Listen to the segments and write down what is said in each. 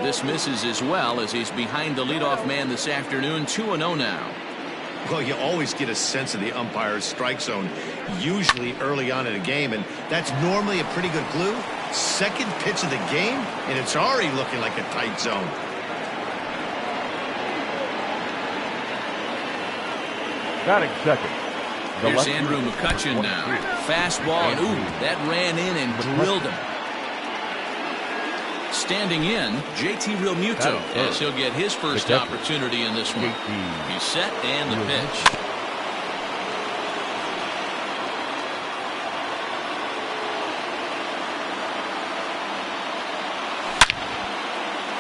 this misses as well as he's behind the leadoff man this afternoon. 2-0 now. Well, you always get a sense of the umpire's strike zone, usually early on in a game, and that's normally a pretty good clue. Second pitch of the game, and it's already looking like a tight zone. Batting second. Here's Andrew McCutchen now. Fastball, and ooh, that ran in and drilled him. Standing in, JT Realmuto, as he'll get his first opportunity in this one. He's set, and the pitch.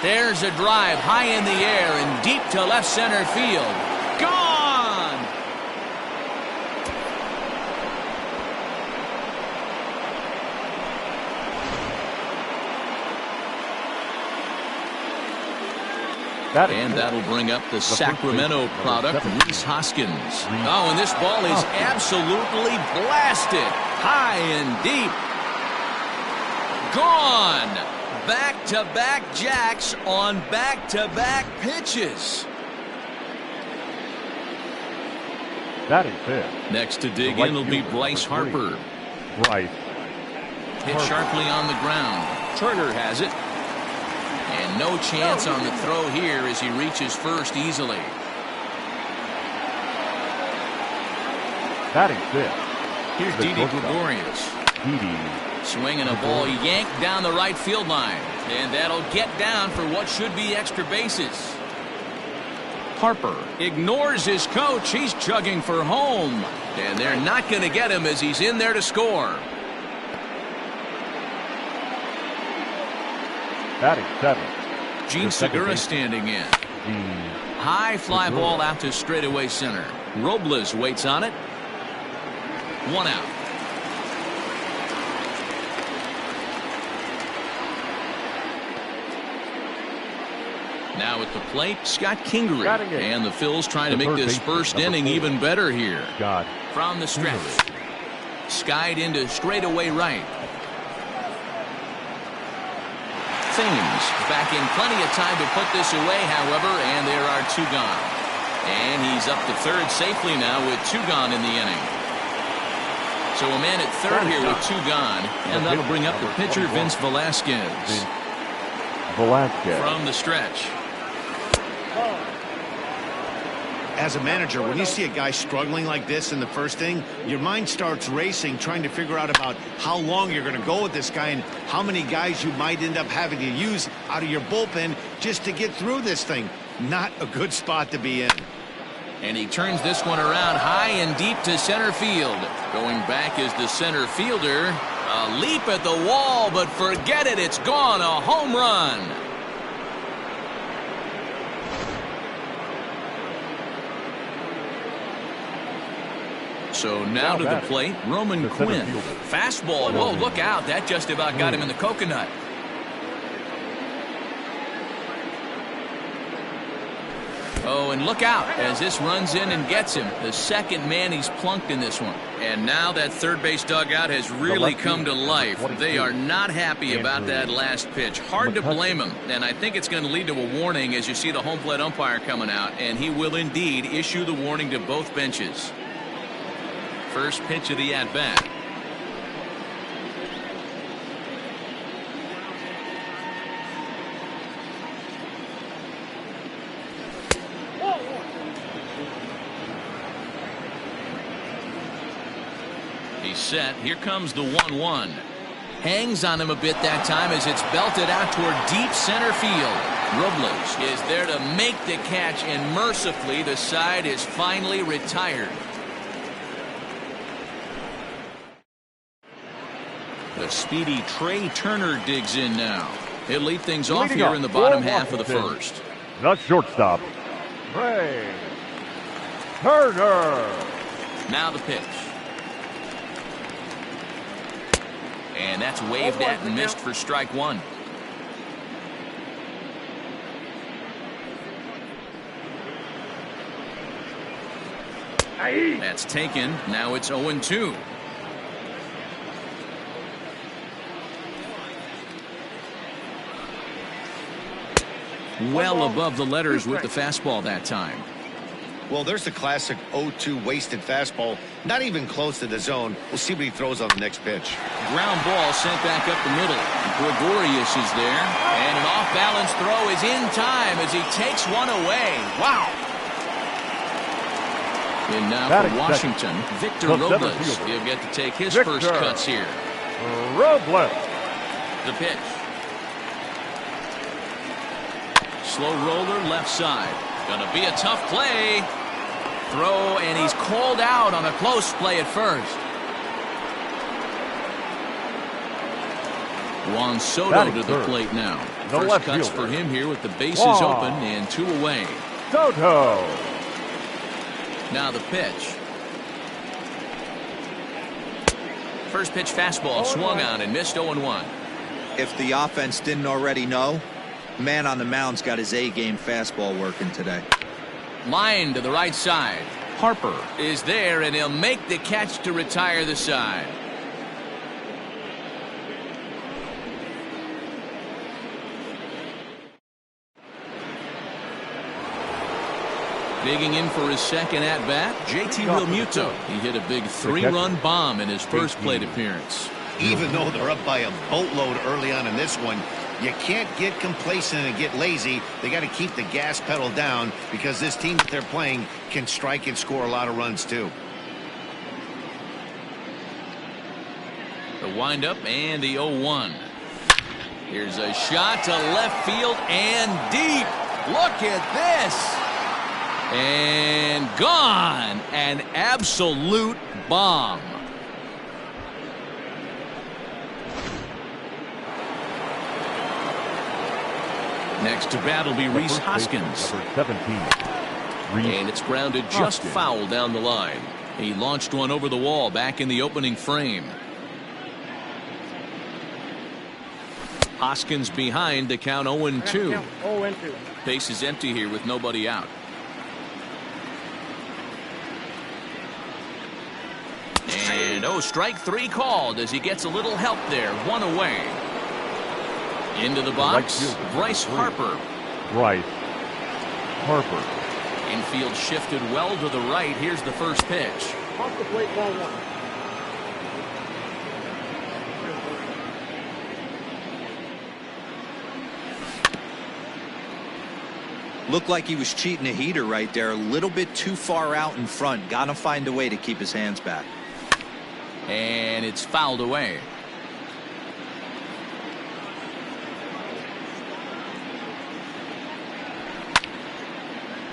There's a drive high in the air and deep to left center field. Gone! And that'll bring up the Sacramento product, Rhys Hoskins. Oh, and this ball is absolutely blasted. High and deep. Gone. Back-to-back jacks on back-to-back pitches. That is it. Next to dig in will be Bryce Harper. Hit sharply on the ground. Turner has it. And no chance on the throw here as he reaches first easily. That is it. Here's Didi Gregorius. Swinging a ball yanked down the right field line. And that'll get down for what should be extra bases. Harper ignores his coach. He's chugging for home. And they're not going to get him as he's in there to score. Batting seven. Gene Segura standing in. High fly ball out to straightaway center. Robles waits on it. 1 out. Now at the plate, Scott Kingery. And the Phils trying to make this first inning even better here. From the stretch. Skied into straightaway right. Thames back in plenty of time to put this away, however, and there are 2 gone. And he's up to third safely now with 2 gone in the inning. So a man at third here with 2 gone, and that'll bring up the pitcher, Vince Velasquez. From the stretch. As a manager, when you see a guy struggling like this in the first inning, your mind starts racing, trying to figure out about how long you're going to go with this guy and how many guys you might end up having to use out of your bullpen just to get through this thing. Not a good spot to be in. And he turns this one around high and deep to center field. Going back is the center fielder. A leap at the wall, but forget it. It's gone. A home run. So now to the plate, Roman Quinn. Fastball. Whoa, look out. That just about got him in the coconut. Oh, and look out as this runs in and gets him. The second man he's plunked in this one. And now that third base dugout has really come to life. They are not happy about that last pitch. Hard to blame him. And I think it's going to lead to a warning as you see the home plate umpire coming out. And he will indeed issue the warning to both benches. First pitch of the at-bat. He's set. Here comes the 1-1. Hangs on him a bit that time as it's belted out toward deep center field. Robles is there to make the catch, and mercifully the side is finally retired. The speedy Trey Turner digs in now. He'll lead things off here in the bottom half of the first. The shortstop, Trey Turner. Now the pitch. And that's waved at and missed for strike 1. That's taken. Now it's 0-2. well above the letters with the fastball that time. Well, there's the classic 0-2 wasted fastball. Not even close to the zone. We'll see what he throws on the next pitch. Ground ball sent back up the middle. Gregorius is there. And an off-balance throw is in time as he takes one away. Wow. And now for Washington, Victor Robles. He'll get to take his first cuts here. Robles. The pitch. Slow roller left side. Gonna be a tough play. Throw, and he's called out on a close play at first. Juan Soto to the plate now. First cuts for him here with the bases open and 2 away. Soto. Now the pitch. First pitch fastball swung on and missed 0-1. If the offense didn't already know, man on the mound's got his A-game fastball working today. Line to the right side. Harper is there, and he'll make the catch to retire the side. Digging in for his second at-bat, JT Realmuto. He hit a big 3-run bomb in his first plate appearance. Even though they're up by a boatload early on in this one, you can't get complacent and get lazy. They got to keep the gas pedal down because this team that they're playing can strike and score a lot of runs too. The windup and the 0-1. Here's a shot to left field and deep. Look at this. And gone. An absolute bomb. Next to bat will be Rhys Hoskins. Number 17. And it's grounded just foul down the line. He launched one over the wall back in the opening frame. Hoskins behind to count 0-2. Base is empty here with nobody out. And strike 3 called as he gets a little help there. 1 away. Into the box, Bryce Harper. Bryce Harper. Infield shifted well to the right. Here's the first pitch. Off the plate, ball 1. Looked like he was cheating a heater right there. A little bit too far out in front. Got to find a way to keep his hands back. And it's fouled away.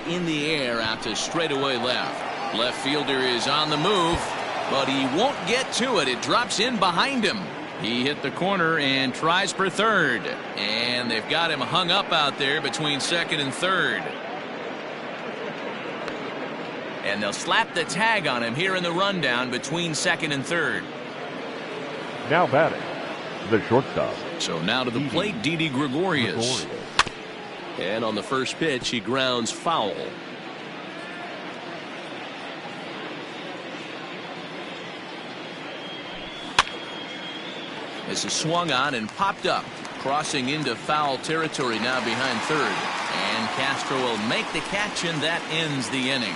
In the air out to straightaway left. Left fielder is on the move, but he won't get to it. It drops in behind him. He hit the corner and tries for third. And they've got him hung up out there between second and third. And they'll slap the tag on him here in the rundown between second and third. Now batting, the shortstop. So now to the plate, Didi Gregorius. And on the first pitch, he grounds foul. This is swung on and popped up. Crossing into foul territory now behind third. And Castro will make the catch, and that ends the inning.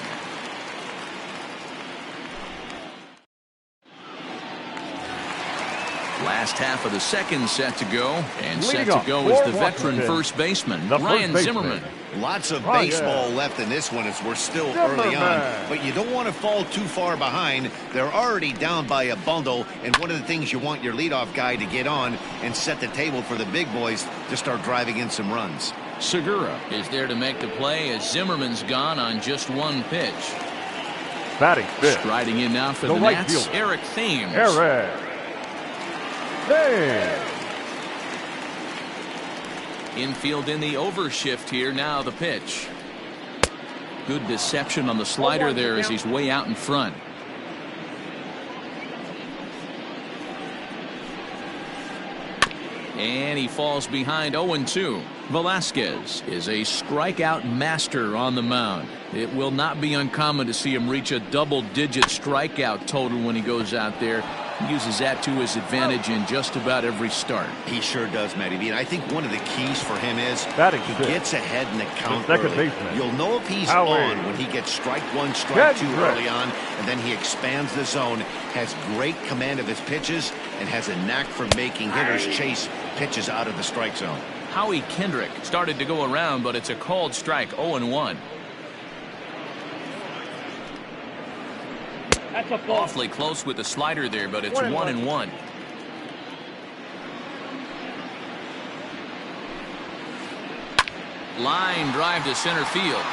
Last half of the second set to go, and set to go is the veteran first baseman, Ryan Zimmerman. Lots of baseball left in this one as we're still early on, but you don't want to fall too far behind. They're already down by a bundle, and one of the things you want your leadoff guy to get on and set the table for the big boys to start driving in some runs. Segura is there to make the play as Zimmerman's gone on just 1 pitch. Batting fifth. Striding in now for the Nats, Eric Thames. Infield in the overshift here. Now the pitch. Good deception on the slider there as he's way out in front. And he falls behind 0-2. Velasquez is a strikeout master on the mound. It will not be uncommon to see him reach a double-digit strikeout total when he goes out there. Uses that to his advantage in just about every start. He sure does, Matty B. And I think one of the keys for him is he gets ahead in the count early. You'll know if he's on when he gets strike one, strike two early on, and then he expands the zone, has great command of his pitches, and has a knack for making hitters chase pitches out of the strike zone. Howie Kendrick started to go around, but it's a called strike, 0-1. That's a ball. Awfully close with the slider there, but it's 1-1. Line drive to center field.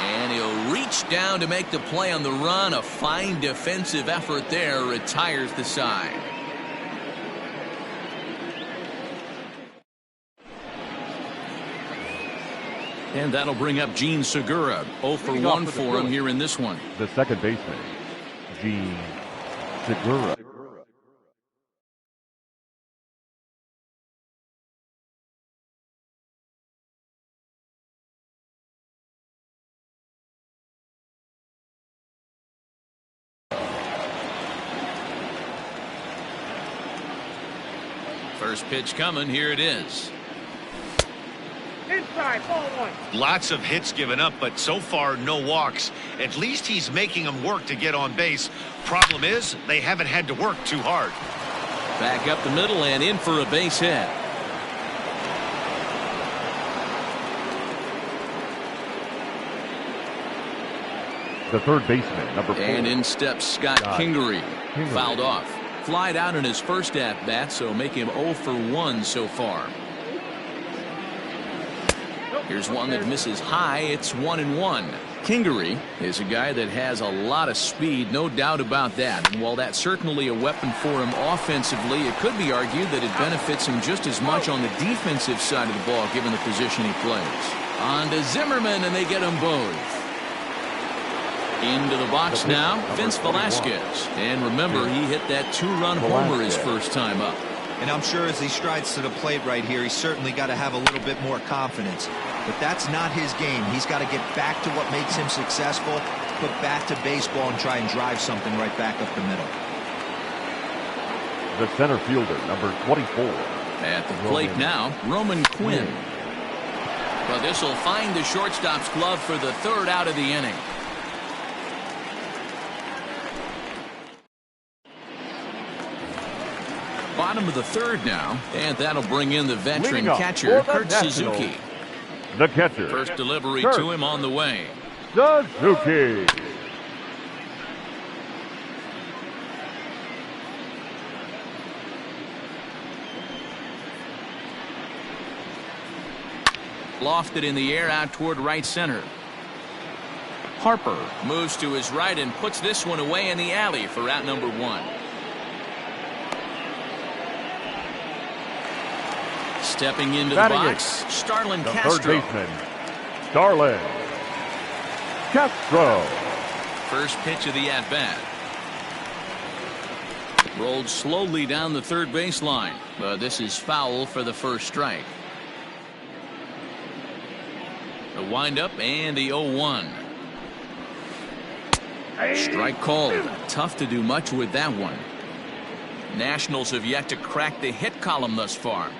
And he'll reach down to make the play on the run. A fine defensive effort there. Retires the side. And that'll bring up Gene Segura. 0 for 1 for him here in this one. The second baseman, Gene Segura. First pitch coming. Here it is. Inside, ball one. Lots of hits given up, but so far no walks. At least he's making them work to get on base. Problem is, they haven't had to work too hard. Back up the middle and in for a base hit. The third baseman, number 4. And in steps Scott Kingery. Fouled off. Flied out in his first at-bat, so make him 0 for 1 so far. Here's one that misses high. It's 1-1. Kingery is a guy that has a lot of speed, no doubt about that. And while that's certainly a weapon for him offensively, it could be argued that it benefits him just as much on the defensive side of the ball, given the position he plays. On to Zimmerman, and they get them both. Into the box now, Vince Velasquez. And remember, he hit that 2-run homer his first time up. And I'm sure as he strides to the plate right here, he's certainly got to have a little bit more confidence. But that's not his game. He's got to get back to what makes him successful, put bat to baseball, and try and drive something right back up the middle. The center fielder, number 24. At the plate now, Roman Quinn. But this will find the shortstop's glove for the third out of the inning. Bottom of the third now, and that'll bring in the veteran catcher, Kurt Suzuki. The catcher. First delivery Kurt to him on the way. Suzuki. Lofted in the air out toward right center. Harper moves to his right and puts this one away in the alley for out number 1. Stepping into the box, Starlin Castro. Third baseman, Starlin Castro. First pitch of the at-bat. Rolled slowly down the third baseline, but this is foul for the first strike. The windup and the 0-1. Strike called. Tough to do much with that one. Nationals have yet to crack the hit column thus far.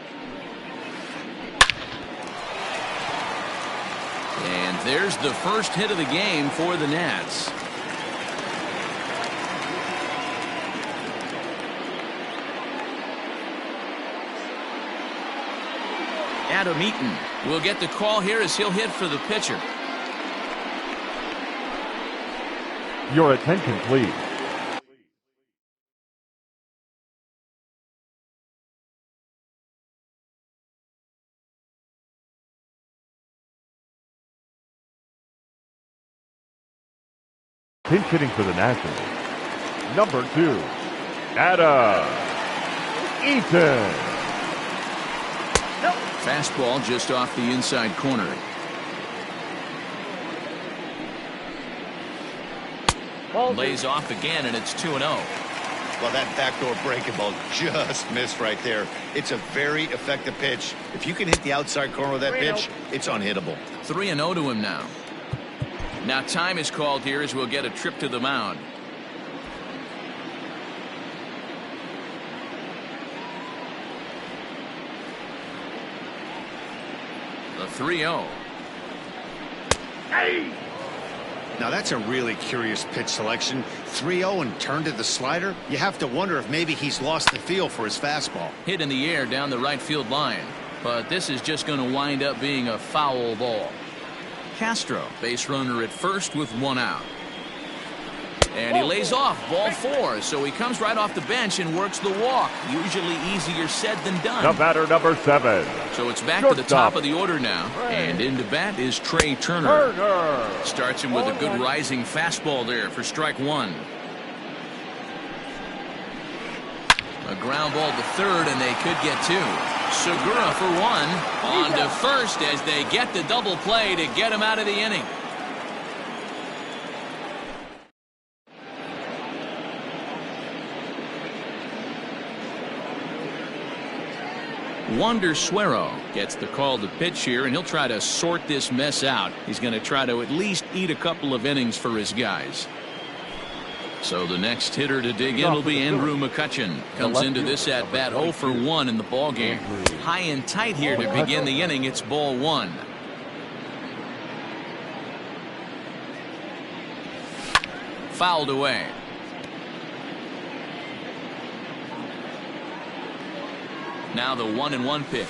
And there's the first hit of the game for the Nats. Adam Eaton will get the call here as he'll hit for the pitcher. Your attention, please. Pinch hitting for the Nationals, number 2, Adam Eaton. Fastball just off the inside corner. Lays off again, and it's 2-0. Well, that backdoor breaking ball just missed right there. It's a very effective pitch. If you can hit the outside corner of that pitch, it's unhittable. 3-0 to him now. Now time is called here as we'll get a trip to the mound. The 3-0. Now that's a really curious pitch selection. 3-0 and turned to the slider. You have to wonder if maybe he's lost the feel for his fastball. Hit in the air down the right field line. But this is just going to wind up being a foul ball. Castro, base runner at first with 1 out. And he lays off, ball 4. So he comes right off the bench and works the walk. Usually easier said than done. The batter, number 7. So it's back to the top of the order now. And into bat is Trey Turner. Starts him with a good rising fastball there for strike 1. A ground ball to third, and they could get 2. Segura for 1. On to first as they get the double play to get him out of the inning. Wander Suero gets the call to pitch here, and he'll try to sort this mess out. He's going to try to at least eat a couple of innings for his guys. So the next hitter to dig in will be Andrew McCutchen. Comes into this at bat 0 for 1 in the ball game. High and tight here to begin the inning. It's ball 1. Fouled away. Now the 1-1 pitch.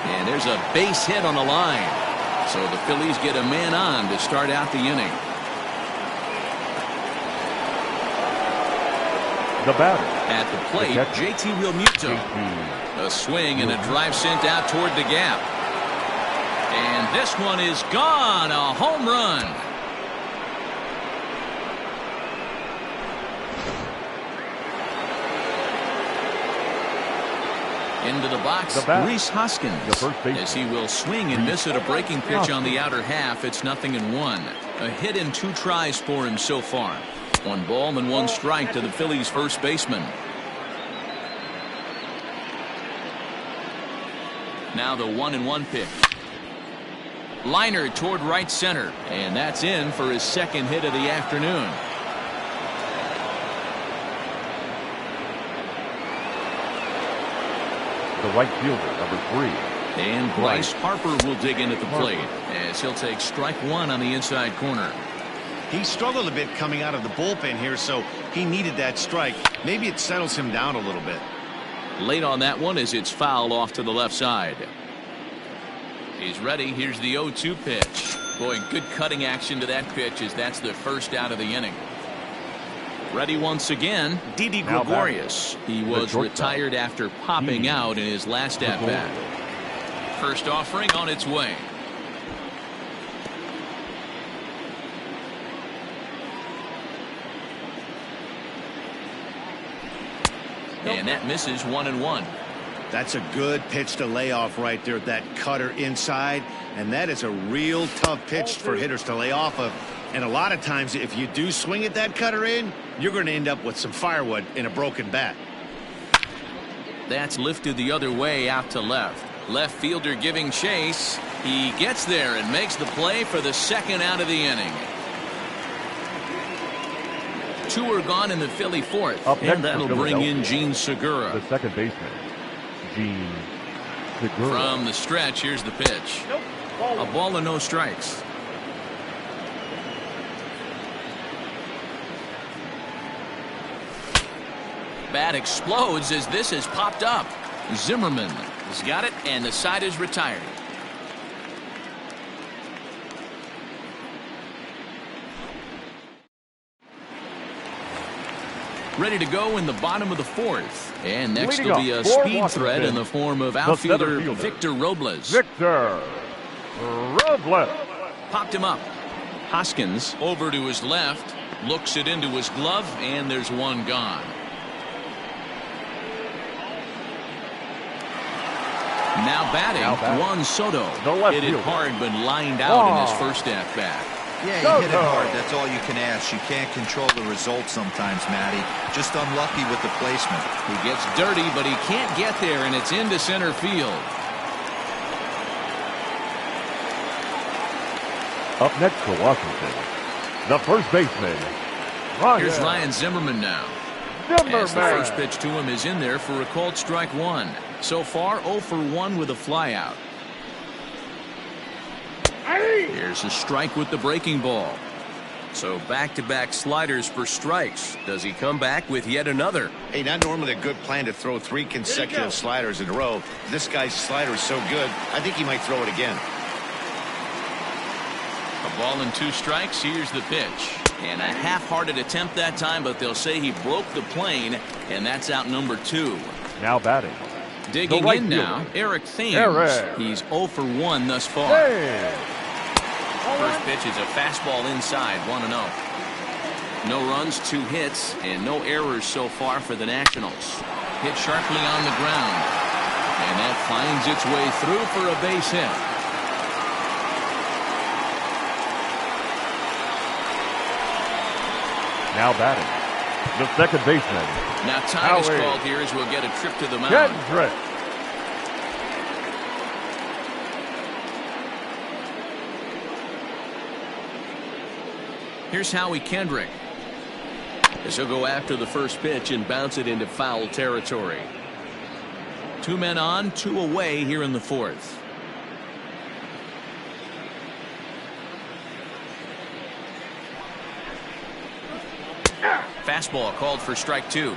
And there's a base hit on the line. So the Phillies get a man on to start out the inning. The batter. At the plate, JT Realmuto. A swing and a drive sent out toward the gap. And this one is gone. A home run. Into the box, Rhys Hoskins, as he will swing and miss at a breaking pitch on the outer half. It's 0-1. A hit in 2 tries for him so far. 1 ball and 1 strike to the Phillies' first baseman. Now the 1-1 pitch. Liner toward right center, and that's in for his second hit of the afternoon. The right fielder, number 3. And Bryce Harper will dig in at the plate as he'll take strike 1 on the inside corner. He struggled a bit coming out of the bullpen here, so he needed that strike. Maybe it settles him down a little bit. Late on that one as it's fouled off to the left side. He's ready. Here's the 0-2 pitch. Boy, good cutting action to that pitch as that's the first out of the inning. Ready once again, Didi Gregorius. He was retired after popping out in his last at-bat. First offering on its way. And that misses 1-1. That's a good pitch to lay off right there. That cutter inside. And that is a real tough pitch for hitters to lay off of. And a lot of times if you do swing at that cutter in, you're going to end up with some firewood in a broken bat. That's lifted the other way out to left. Left fielder giving chase. He gets there and makes the play for the second out of the inning. 2 are gone in the Philly fourth. And that'll bring in Gene Segura. The second baseman, Gene Segura. From the stretch, here's the pitch. A ball and no strikes. Bat explodes as this has popped up. Zimmerman has got it, and the side is retired. Ready to go in the bottom of the fourth. And next will be a speed threat in the form of outfielder Victor Robles. Victor Robles. Popped him up. Hoskins over to his left. Looks it into his glove, and there's one gone. Now batting, Juan Soto. Hit it hard, but lined out in his first at-bat. Yeah, he hit it hard. That's all you can ask. You can't control the results sometimes, Matty. Just unlucky with the placement. He gets dirty, but he can't get there, and it's into center field. Up next for Washington, the first baseman, Here's Ryan Zimmerman now. As the first pitch to him is in there for a called strike 1. So far, 0 for 1 with a flyout. Here's a strike with the breaking ball. So back-to-back sliders for strikes. Does he come back with yet another? Hey, not normally a good plan to throw 3 consecutive sliders in a row. This guy's slider is so good, I think he might throw it again. A ball and 2 strikes. Here's the pitch. And a half-hearted attempt that time, but they'll say he broke the plane, and that's out number 2. Now batting. Digging right in fielder. now, Eric Thames. Eric. He's 0 for 1 thus far. Hey. First pitch is a fastball inside, 1-0. No runs, 2 hits, and no errors so far for the Nationals. Hit sharply on the ground, and that finds its way through for a base hit. Now batting. The second baseman. Now time is Howie. called here as we'll get a trip to the mound. Kendrick. Here's Howie Kendrick. As he'll go after the first pitch and bounce it into foul territory. 2 men on, 2 away here in the 4th. Fastball called for strike 2.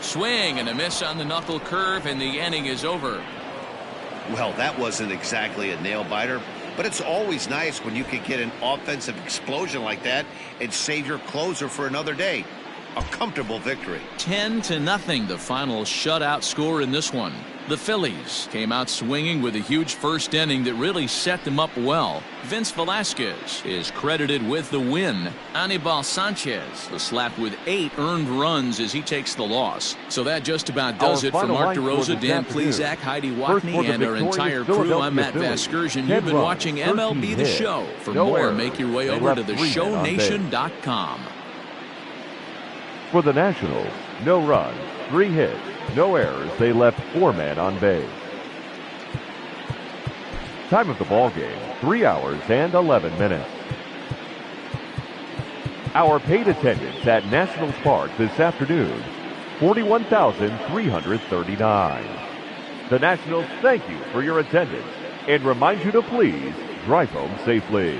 Swing and a miss on the knuckle curve, and the inning is over. Well, that wasn't exactly a nail-biter, but it's always nice when you can get an offensive explosion like that and save your closer for another day. A comfortable victory. 10-0, the final shutout score in this one. The Phillies came out swinging with a huge first inning that really set them up well. Vince Velasquez is credited with the win. Anibal Sanchez was slapped with 8 earned runs as he takes the loss. So that just about does Our it for final Mark line for DeRosa, this Dan afternoon. Plesac, Heidi First Watney, for the and our victorious entire crew. Philadelphia I'm Matt Phillies. Vasgersian. 10 You've been runs, watching 13 MLB The hits, Show. For no more, errors. make your way They over left to 3 men on base. theshownation.com. For the Nationals, no runs, 3 hits, no errors. They left 4 men on base. Time of the ball game, 3 hours and 11 minutes. Our paid attendance at Nationals Park this afternoon, 41,339. The Nationals thank you for your attendance and remind you to please drive home safely.